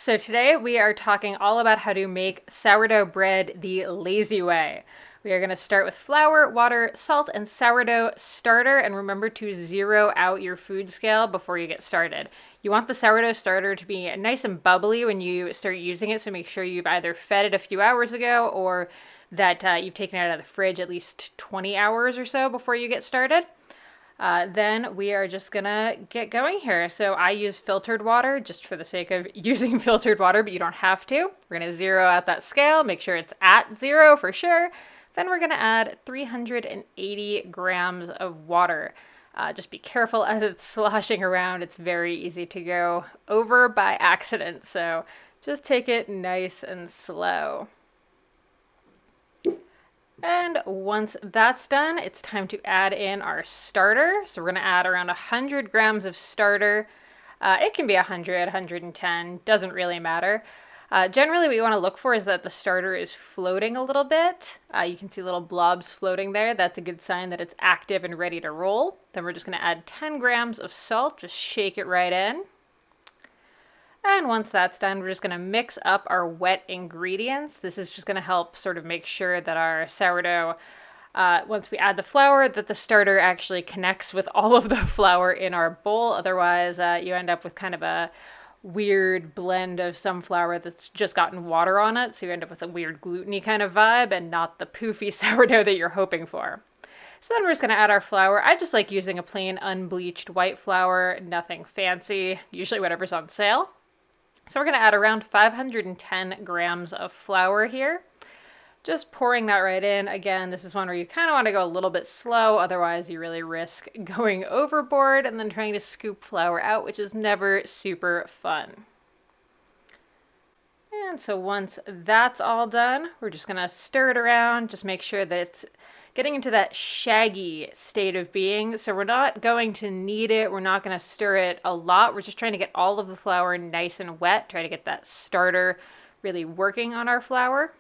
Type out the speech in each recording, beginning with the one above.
So today we are talking all about how to make sourdough bread the lazy way. We are going to start with flour, water, salt, and sourdough starter, and remember to zero out your food scale before you get started. You want the sourdough starter to be nice and bubbly when you start using it, so make sure you've either fed it a few hours ago or that you've taken it out of the fridge at least 20 hours or so before you get started. Then we are just gonna get going here. So I use filtered water just for the sake of using filtered water, but you don't have to. We're gonna zero out that scale, make sure it's at zero for sure. Then we're gonna add 380 grams of water. Just be careful as it's sloshing around. It's very easy to go over by accident. So just take it nice and slow. And once that's done, it's time to add in our starter. So we're going to add around 100 grams of starter. It can be 100, 110, doesn't really matter. Generally, what you want to look for is that the starter is floating a little bit. You can see little blobs floating there. That's a good sign that it's active and ready to roll. Then we're just going to add 10 grams of salt. Just shake it right in. And once that's done, we're just going to mix up our wet ingredients. This is just going to help sort of make sure that our sourdough, once we add the flour, that the starter actually connects with all of the flour in our bowl. Otherwise, you end up with kind of a weird blend of some flour that's just gotten water on it. So you end up with a weird gluten-y kind of vibe and not the poofy sourdough that you're hoping for. So then we're just going to add our flour. I just like using a plain unbleached white flour, nothing fancy, usually whatever's on sale. So we're going to add around 510 grams of flour here. Just pouring that right in. Again, this is one where you kind of want to go a little bit slow, otherwise you really risk going overboard and then trying to scoop flour out, which is never super fun. And so once that's all done, we're just going to stir it around, just make sure that it's getting into that shaggy state of being. So we're not going to knead it. We're not going to stir it a lot. We're just trying to get all of the flour nice and wet. Try to get that starter really working on our flour.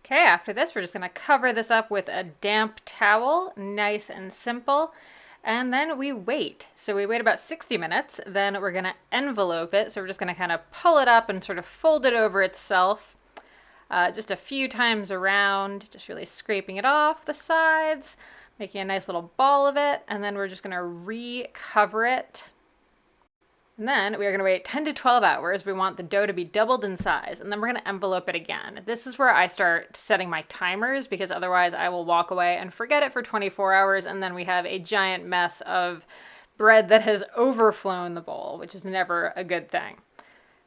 Okay, after this, we're just going to cover this up with a damp towel, nice and simple. And then we wait. So we wait about 60 minutes. Then we're going to envelope it. So we're just going to kind of pull it up and sort of fold it over itself. Just a few times around, just really scraping it off the sides, making a nice little ball of it, and then we're just going to recover it. And then we are going to wait 10 to 12 hours. We want the dough to be doubled in size, and then we're going to envelope it again. This is where I start setting my timers, because otherwise I will walk away and forget it for 24 hours, and then we have a giant mess of bread that has overflown the bowl, which is never a good thing.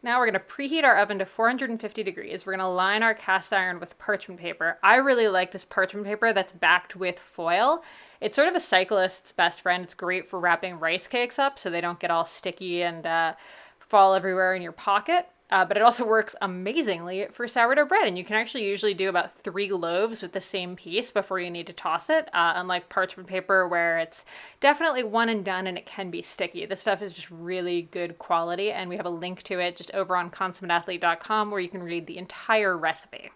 Now we're going to preheat our oven to 450 degrees. We're going to line our cast iron with parchment paper. I really like this parchment paper that's backed with foil. It's sort of a cyclist's best friend. It's great for wrapping rice cakes up so they don't get all sticky and fall everywhere in your pocket. But it also works amazingly for sourdough bread, and you can actually usually do about 3 loaves with the same piece before you need to toss it, unlike parchment paper where it's definitely one and done and it can be sticky. This stuff is just really good quality, and we have a link to it just over on consummateathlete.com where you can read the entire recipe.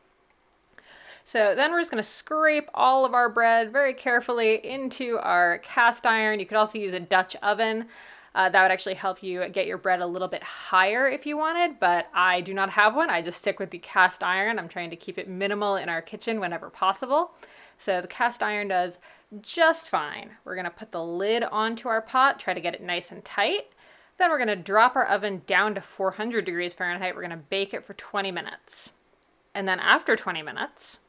So then we're just going to scrape all of our bread very carefully into our cast iron. You could also use a Dutch oven. That would actually help you get your bread a little bit higher if you wanted, but I do not have one. I just stick with the cast iron. I'm trying to keep it minimal in our kitchen whenever possible. So the cast iron does just fine. We're going to put the lid onto our pot, try to get it nice and tight. Then we're going to drop our oven down to 400 degrees Fahrenheit. We're going to bake it for 20 minutes. And then after 20 minutes,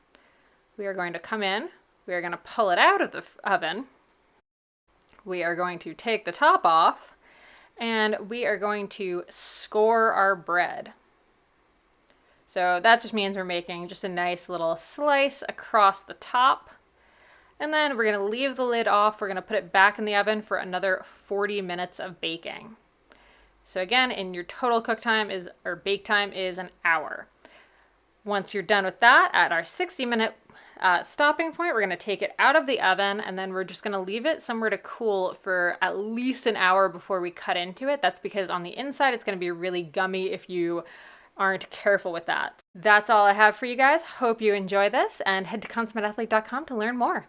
we are going to come in. We are going to pull it out of the oven. We are going to take the top off. And we are going to score our bread. So that just means we're making just a nice little slice across the top. And then we're going to leave the lid off. We're going to put it back in the oven for another 40 minutes of baking. So again, in your total cook time or bake time is an hour. Once you're done with that, at our 60-minute stopping point, we're going to take it out of the oven, and then we're just going to leave it somewhere to cool for at least an hour before we cut into it. That's because on the inside it's going to be really gummy if you aren't careful with that. That's all I have for you guys. Hope you enjoy this, and head to consummateathlete.com to learn more.